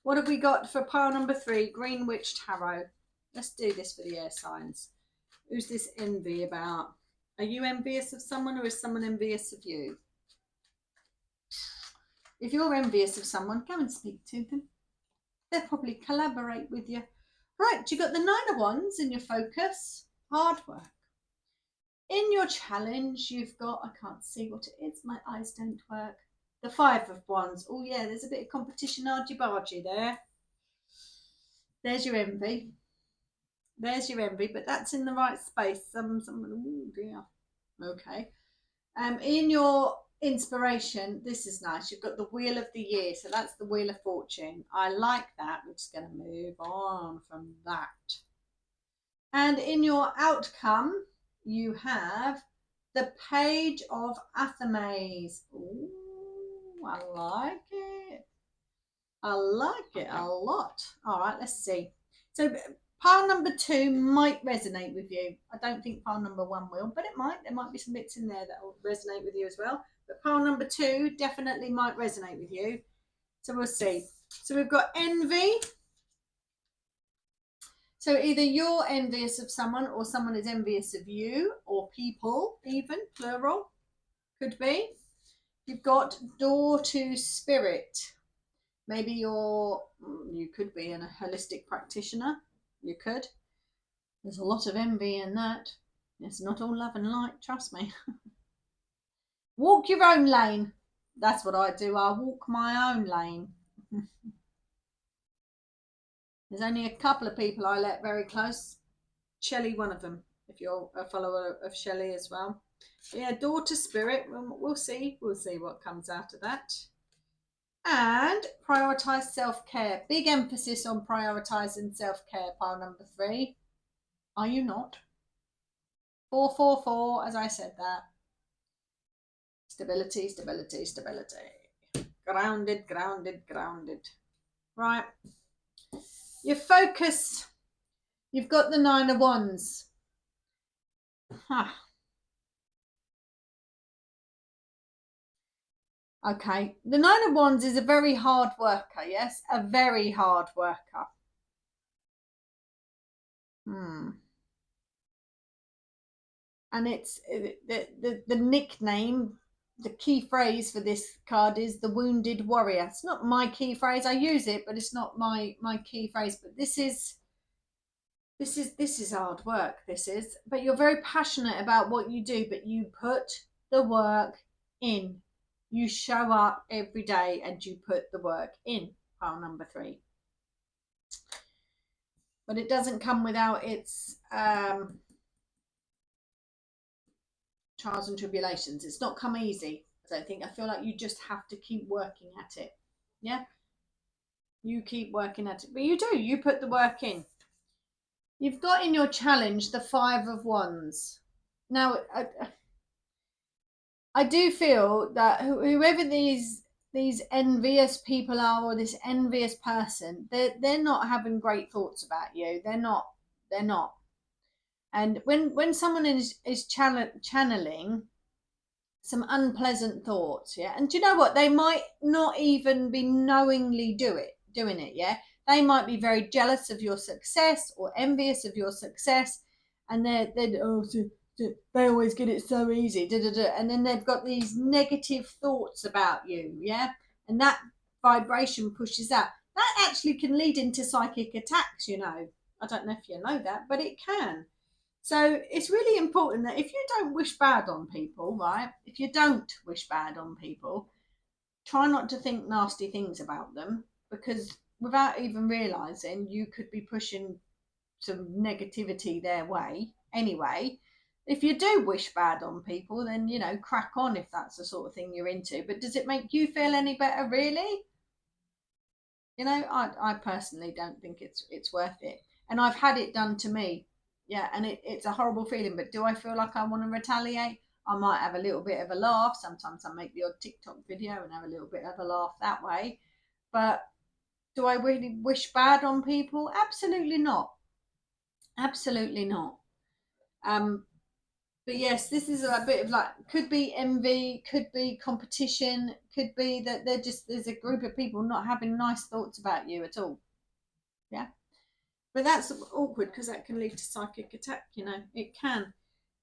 What have we got for pile number 3? Green Witch Tarot. Let's do this for the air signs. Who's this envy about? Are you envious of someone, or is someone envious of you? If you're envious of someone, go and speak to them. They'll probably collaborate with you. Right, you got the 9 of Wands in your focus. Hard work. In your challenge, you've got, I can't see what it is. My eyes don't work. The 5 of Wands. Oh, yeah, there's a bit of competition argy-bargy there. There's your envy. There's your envy, but that's in the right space. Oh dear. Okay. In your inspiration, this is nice. You've got the Wheel of the Year, so that's the Wheel of Fortune. I like that. We're just going to move on from that. And in your outcome, you have the Page of Athames. Ooh, I like it. I like it a lot. All right, let's see. So pile number 2 might resonate with you. I don't think pile number 1 will, but it might. There might be some bits in there that will resonate with you as well. But pile number 2 definitely might resonate with you. So we'll see. So we've got envy. So either you're envious of someone, or someone is envious of you, or people, even, plural, could be. You've got door to spirit. Maybe you could be a holistic practitioner. You could. There's a lot of envy in that. It's not all love and light, trust me. Walk your own lane. That's what I do. I walk my own lane. There's only a couple of people I let very close. Shelley, one of them, if you're a follower of Shelley as well. But yeah, door to spirit. We'll see. We'll see what comes out of that. And prioritise self-care. Big emphasis on prioritising self-care, pile number 3. Are you not? 444, as I said that. Stability, stability, stability. Grounded, grounded, grounded. Right. Your focus, you've got the 9 of Wands. Okay. The 9 of Wands is a very hard worker, yes? A very hard worker. And it's the nickname, the key phrase for this card is the wounded warrior. It's not my key phrase. I use it, but it's not my key phrase. But this is hard work. This is. But you're very passionate about what you do. But you put the work in. You show up every day and you put the work in. Pile number 3. But it doesn't come without its trials and tribulations. It's not come easy. I don't think. I feel like you just have to keep working at it. Yeah, you keep working at it, but you do. You put the work in. You've got in your challenge the 5 of Wands. Now, I do feel that whoever these envious people are, or this envious person, they're not having great thoughts about you. They're not. And when someone is channeling some unpleasant thoughts, yeah, and do you know what, they might not even be knowingly doing it, yeah, they might be very jealous of your success or envious of your success, and they always get it so easy, and then they've got these negative thoughts about you, yeah, and that vibration pushes out. That actually can lead into psychic attacks, you know. I don't know if you know that, but it can. So it's really important that if you don't wish bad on people, right? If you don't wish bad on people, try not to think nasty things about them, because without even realizing, you could be pushing some negativity their way anyway. If you do wish bad on people, then, you know, crack on if that's the sort of thing you're into. But does it make you feel any better, really? You know, I personally don't think it's worth it. And I've had it done to me. Yeah, and it's a horrible feeling, but do I feel like I want to retaliate? I might have a little bit of a laugh. Sometimes I make the odd TikTok video and have a little bit of a laugh that way. But do I really wish bad on people? Absolutely not. Absolutely not. But yes, this is a bit of like, could be envy, could be competition, could be that there's a group of people not having nice thoughts about you at all. Yeah. But that's awkward because that can lead to psychic attack, you know, it can.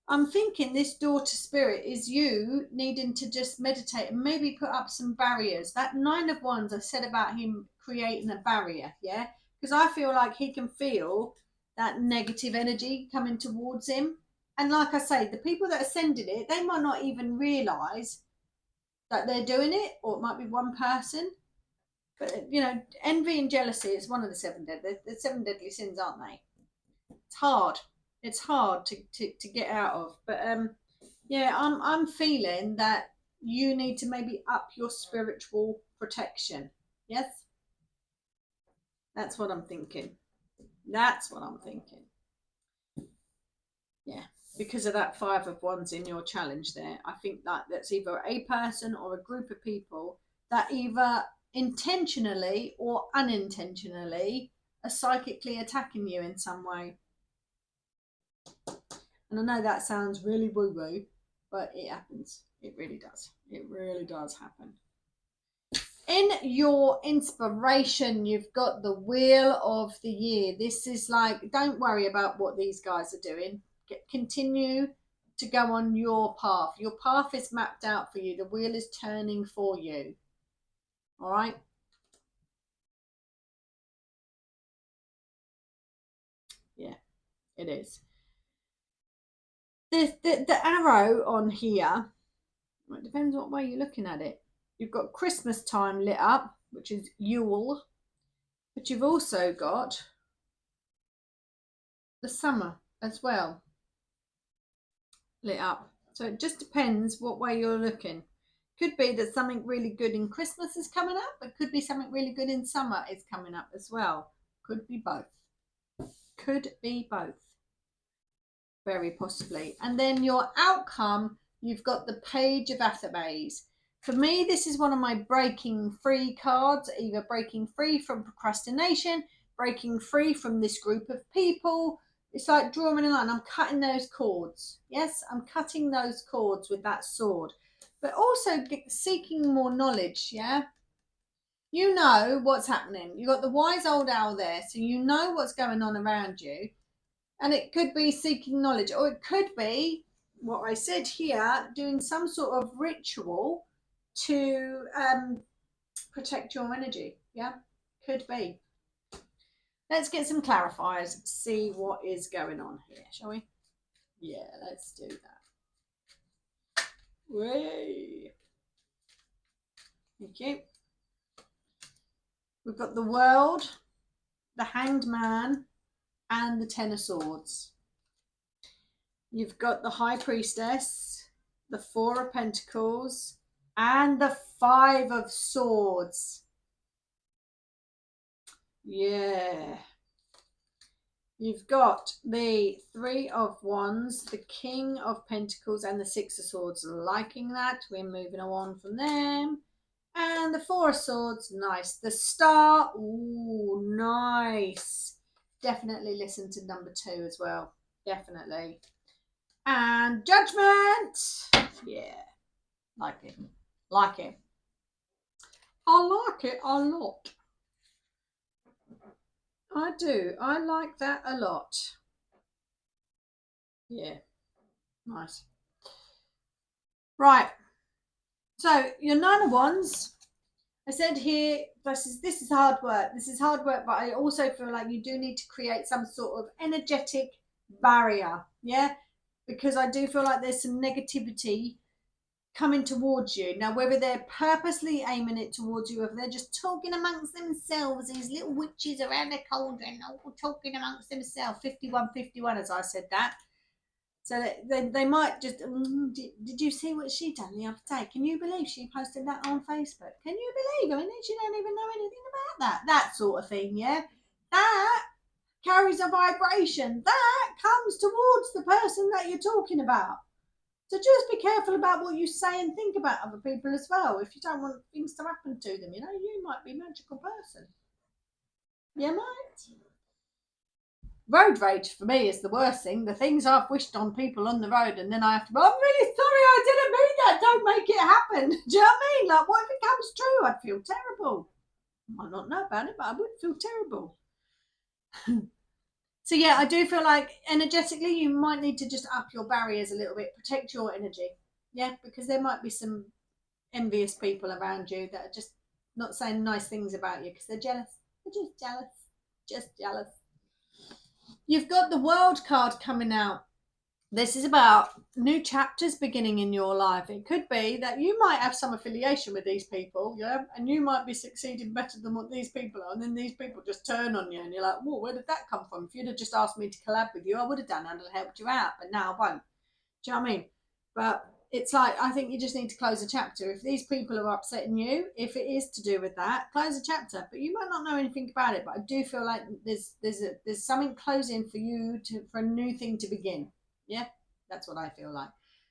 I'm thinking this daughter spirit is you needing to just meditate and maybe put up some barriers. That 9 of Wands, I said about him creating a barrier, yeah? Because I feel like he can feel that negative energy coming towards him. And like I say, the people that are sending it, they might not even realise that they're doing it, or it might be one person. But, you know, envy and jealousy is one of the 7 deadly. The 7 deadly sins, aren't they? It's hard. It's hard to get out of. But yeah, I'm feeling that you need to maybe up your spiritual protection. Yes? That's what I'm thinking. That's what I'm thinking. Yeah. Because of that 5 of Wands in your challenge there, I think that's either a person or a group of people that either intentionally or unintentionally are psychically attacking you in some way. And I know that sounds really woo-woo, but it happens. It really does. It really does happen. In your inspiration, you've got the Wheel of the Year. This is like, don't worry about what these guys are doing. Continue to go on your path. Your path is mapped out for you. The wheel is turning for you. All right? Yeah, it is. The arrow on here, it depends what way you're looking at it. You've got Christmas time lit up, which is Yule, but you've also got the summer as well lit up. So it just depends what way you're looking. Could be that something really good in Christmas is coming up, but could be something really good in summer is coming up as well. Could be both. Could be both. Very possibly. And then your outcome, you've got the Page of Athebes. For me, this is one of my breaking free cards, either breaking free from procrastination, breaking free from this group of people. It's like drawing a line. I'm cutting those cords. Yes, I'm cutting those cords with that sword. But also seeking more knowledge, yeah? You know what's happening. You've got the wise old owl there, so you know what's going on around you. And it could be seeking knowledge, or it could be what I said here, doing some sort of ritual to protect your energy. Yeah, could be. Let's get some clarifiers, see what is going on here, shall we? Yeah, let's do that. Way. Thank you. We've got the World, the Hanged Man, and the Ten of Swords. You've got the High Priestess, the Four of Pentacles, and the Five of Swords. Yeah. You've got the Three of Wands, the King of Pentacles, and the Six of Swords. Liking that. We're moving on from them. And the Four of Swords, nice. The Star, ooh, nice. Definitely listen to number 2 as well. Definitely. And Judgment, yeah, like it. Like it. I like it a lot. I do. I like that a lot. Yeah, nice. Right. So your Nine of Wands. I said here, this is hard work. This is hard work, but I also feel like you do need to create some sort of energetic barrier. Yeah, because I do feel like there's some negativity coming towards you. Now, whether they're purposely aiming it towards you, if they're just talking amongst themselves, these little witches around the cauldron, all talking amongst themselves, 51-51, as I said that. So they might just, did you see what she done the other day? Can you believe she posted that on Facebook? Can you believe? I mean, she don't even know anything about that. That sort of thing, yeah? That carries a vibration. That comes towards the person that you're talking about. So just be careful about what you say and think about other people as well. If you don't want things to happen to them, you might be a magical person. You might. Road rage for me is the worst thing. The things I've wished on people on the road, and then I have to go, I'm really sorry, I didn't mean that. Don't make it happen. Do you know what I mean? Like, what if it comes true? I'd feel terrible. I might not know about it, but I would feel terrible. So yeah, I do feel like energetically you might need to just up your barriers a little bit, protect your energy. Yeah, because there might be some envious people around you that are just not saying nice things about you because they're jealous. They're just jealous. Just jealous. You've got the World card coming out. This is about new chapters beginning in your life. It could be that you might have some affiliation with these people, yeah, and you might be succeeding better than what these people are, and then these people just turn on you and you're like, whoa, where did that come from? If you'd have just asked me to collab with you, I would have done and I'd helped you out, but now I won't. Do you know what I mean? But it's like, I think you just need to close a chapter. If these people are upsetting you, if it is to do with that, close a chapter. But you might not know anything about it, but I do feel like there's something closing for you for a new thing to begin. Yeah, that's what I feel like.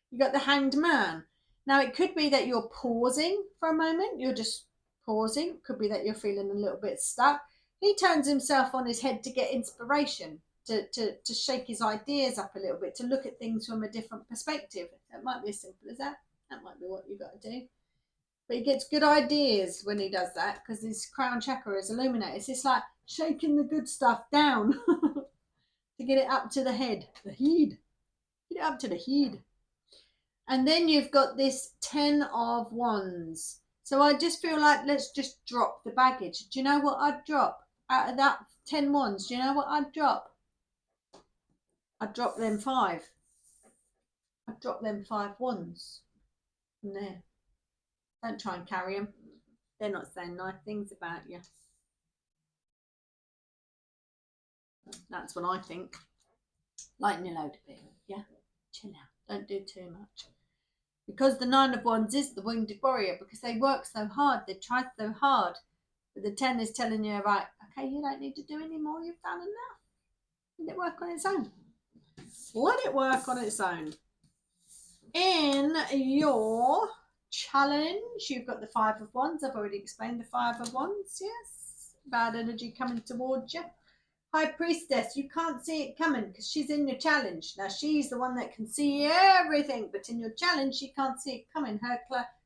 You got the Hanged Man. Now, it could be that you're pausing for a moment. You're just pausing. Could be that you're feeling a little bit stuck. He turns himself on his head to get inspiration, to shake his ideas up a little bit, to look at things from a different perspective. That might be as simple as that. That might be what you've got to do. But he gets good ideas when he does that because his crown chakra is illuminated. It's just like shaking the good stuff down to get it up to the head, the head. Get it up to the head. And then you've got this 10 of Wands. So I just feel like let's just drop the baggage. Do you know what I'd drop? Out of that 10 Wands, do you know what I'd drop? I'd drop them 5. I'd drop them 5 Wands from there. Don't try and carry them. They're not saying nice things about you. That's what I think. Lighten your load a bit. Yeah? Chill out. Don't do too much. Because the 9 of Wands is the wounded warrior, because they work so hard, they try so hard. But the 10 is telling you, right, okay, you don't need to do any more, you've done enough. Let it work on its own. Let it work on its own. In your challenge, you've got the Five of Wands. I've already explained the Five of Wands, yes. Bad energy coming towards you. High Priestess, you can't see it coming because she's in your challenge. Now, she's the one that can see everything, but in your challenge, she can't see it coming.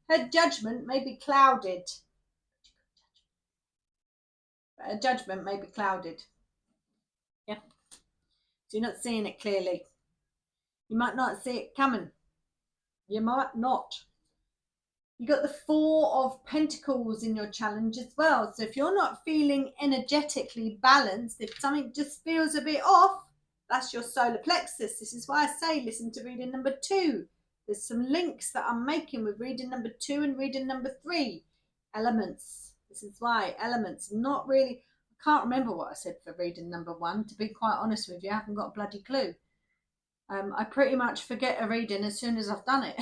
Her judgment may be clouded. Her judgment may be clouded. Yeah. So you're not seeing it clearly. You might not see it coming. You might not. You got the Four of Pentacles in your challenge as well. So if you're not feeling energetically balanced, if something just feels a bit off, that's your solar plexus. This is why I say listen to reading number 2. There's some links that I'm making with reading number 2 and reading number 3. Elements. This is why elements, not really. I can't remember what I said for reading number 1. To be quite honest with you, I haven't got a bloody clue. I pretty much forget a reading as soon as I've done it.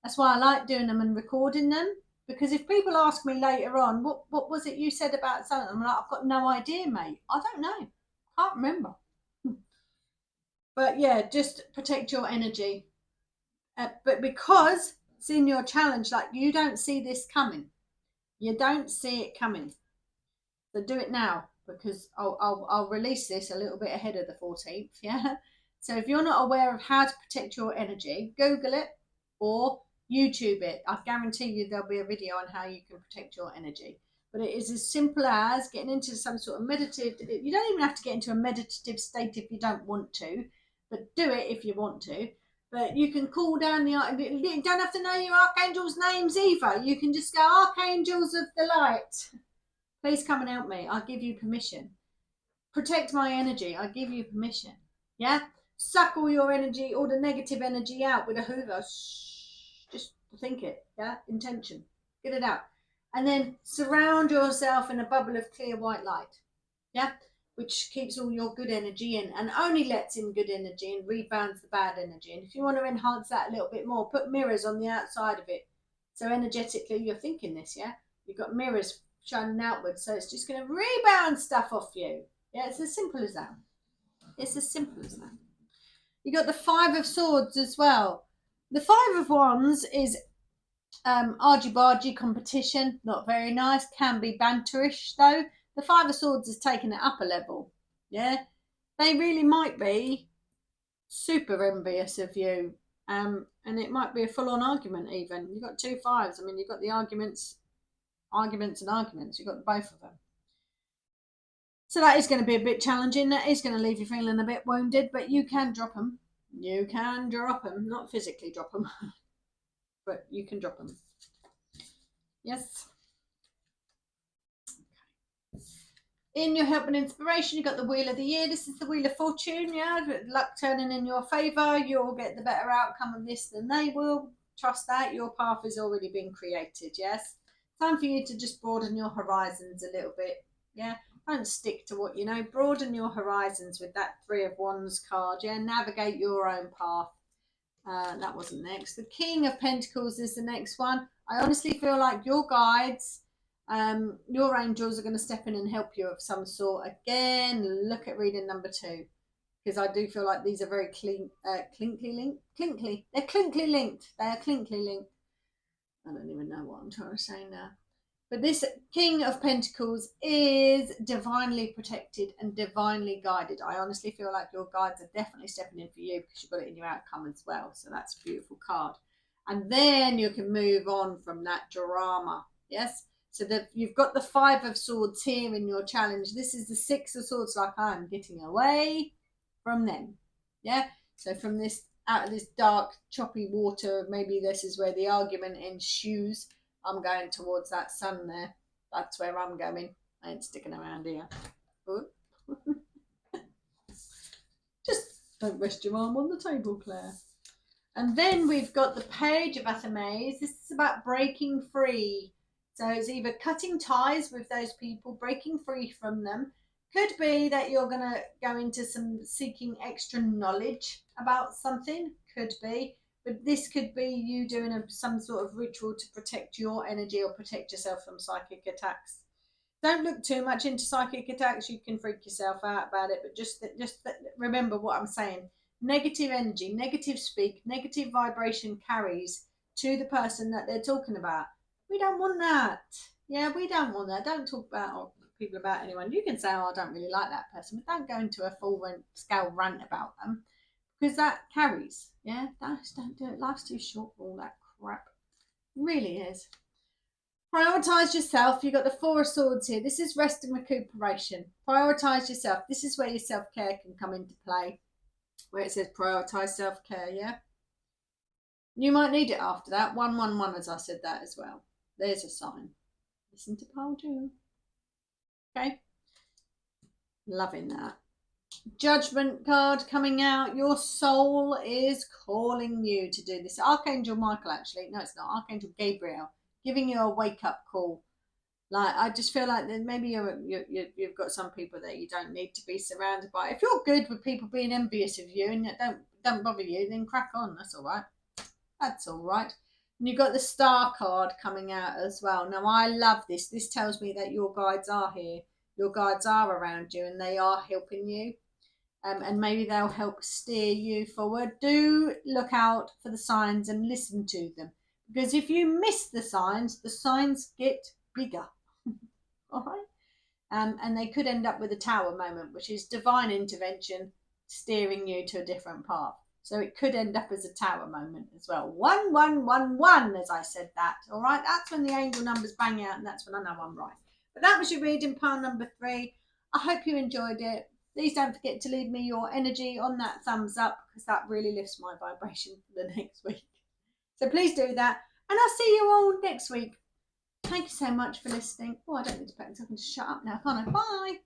That's why I like doing them and recording them, because if people ask me later on, what was it you said about something? I'm like, I've got no idea, mate. I don't know. Can't remember. But yeah, just protect your energy. But because it's in your challenge, like you don't see this coming. You don't see it coming. So do it now, because I'll release this a little bit ahead of the 14th. Yeah. So if you're not aware of how to protect your energy, Google it or YouTube it. I guarantee you there'll be a video on how you can protect your energy. But it is as simple as getting into some sort of meditative. You don't even have to get into a meditative state if you don't want to, but do it if you want to. But you can call down you don't have to know your archangels' names either. You can just go, Archangels of the Light, please come and help me. I give you permission. Protect my energy. I give you permission. Yeah? Suck all your energy, all the negative energy out with a hoover. Just think it. Yeah? Intention. Get it out. And then surround yourself in a bubble of clear white light. Yeah? Which keeps all your good energy in and only lets in good energy and rebounds the bad energy. And if you want to enhance that a little bit more, put mirrors on the outside of it. So energetically, you're thinking this, yeah? You've got mirrors shining outwards, so it's just going to rebound stuff off you. Yeah, it's as simple as that. It's as simple as that. You got the Five of Swords as well. The Five of Wands is argy-bargy competition, not very nice, can be banterish though. The Five of Swords is taking it up a level. Yeah, they really might be super envious of you, and it might be a full-on argument even. You've got 2 fives. I mean, you've got the arguments and arguments. You've got both of them. So that is going to be a bit challenging. That is going to leave you feeling a bit wounded, but you can drop them. You can drop them. Not physically drop them, but you can drop them. Yes. In your help and inspiration, you've got the Wheel of the Year. This is the Wheel of Fortune, yeah? Luck turning in your favour. You'll get the better outcome of this than they will. Trust that. Your path has already been created, yes? Time for you to just broaden your horizons a little bit, yeah? Don't stick to what you know. Broaden your horizons with that Three of Wands card, yeah? Navigate your own path. That wasn't next. The King of Pentacles is the next one. I honestly feel like your guides, your angels are going to step in and help you of some sort. Again, look at reading number 2, because I do feel like these are very clinkly linked. They're clinkly linked. They are clinkly linked. I don't even know what I'm trying to say now. But this King of Pentacles is divinely protected and divinely guided. I honestly feel like your guides are definitely stepping in for you because you've got it in your outcome as well. So that's a beautiful card. And then you can move on from that drama. Yes? So that you've got the Five of Swords here in your challenge. This is the Six of Swords, like I'm getting away from them. Yeah? So from this, out of this dark, choppy water, maybe this is where the argument ensues. I'm going towards that sun there. That's where I'm going. I ain't sticking around here. Just don't rest your arm on the table, Claire. And then we've got the Page of Athames. This is about breaking free. So it's either cutting ties with those people, breaking free from them. Could be that you're going to go into some seeking extra knowledge about something. Could be. But this could be you doing some sort of ritual to protect your energy or protect yourself from psychic attacks. Don't look too much into psychic attacks. You can freak yourself out about it. But just remember what I'm saying. Negative energy, negative speak, negative vibration carries to the person that they're talking about. We don't want that. Yeah, we don't want that. Don't talk about people about anyone. You can say, oh, I don't really like that person, but don't go into a full scale rant about them, because that carries. Yeah, don't do it. Life's too short for all that crap. It really is. Prioritize yourself. You've got the Four of Swords here. This is rest and recuperation. Prioritize yourself. This is where your self-care can come into play, where it says prioritize self-care. Yeah, you might need it after that. 111, as I said that as well. There's a sign. Listen to pile 2. Okay, loving that. Judgment card coming out. Your soul is calling you to do this. Archangel Michael, actually. No, it's not. Archangel Gabriel, giving you a wake-up call. Like, I just feel like that maybe you've got some people that you don't need to be surrounded by. If you're good with people being envious of you and don't bother you, then crack on. That's all right. That's all right. And you've got the Star card coming out as well. Now, I love this. This tells me that your guides are here. Your guides are around you and they are helping you. And maybe they'll help steer you forward. Do look out for the signs and listen to them. Because if you miss the signs get bigger. All right. And they could end up with a tower moment, which is divine intervention steering you to a different path. So it could end up as a tower moment as well. 1111, as I said that. All right. That's when the angel numbers bang out, and that's when I know I'm right. But that was your reading, pile number 3. I hope you enjoyed it. Please don't forget to leave me your energy on that thumbs up, because that really lifts my vibration for the next week. So please do that. And I'll see you all next week. Thank you so much for listening. Oh, I don't need to put it. I can just shut up now, can't I? Bye.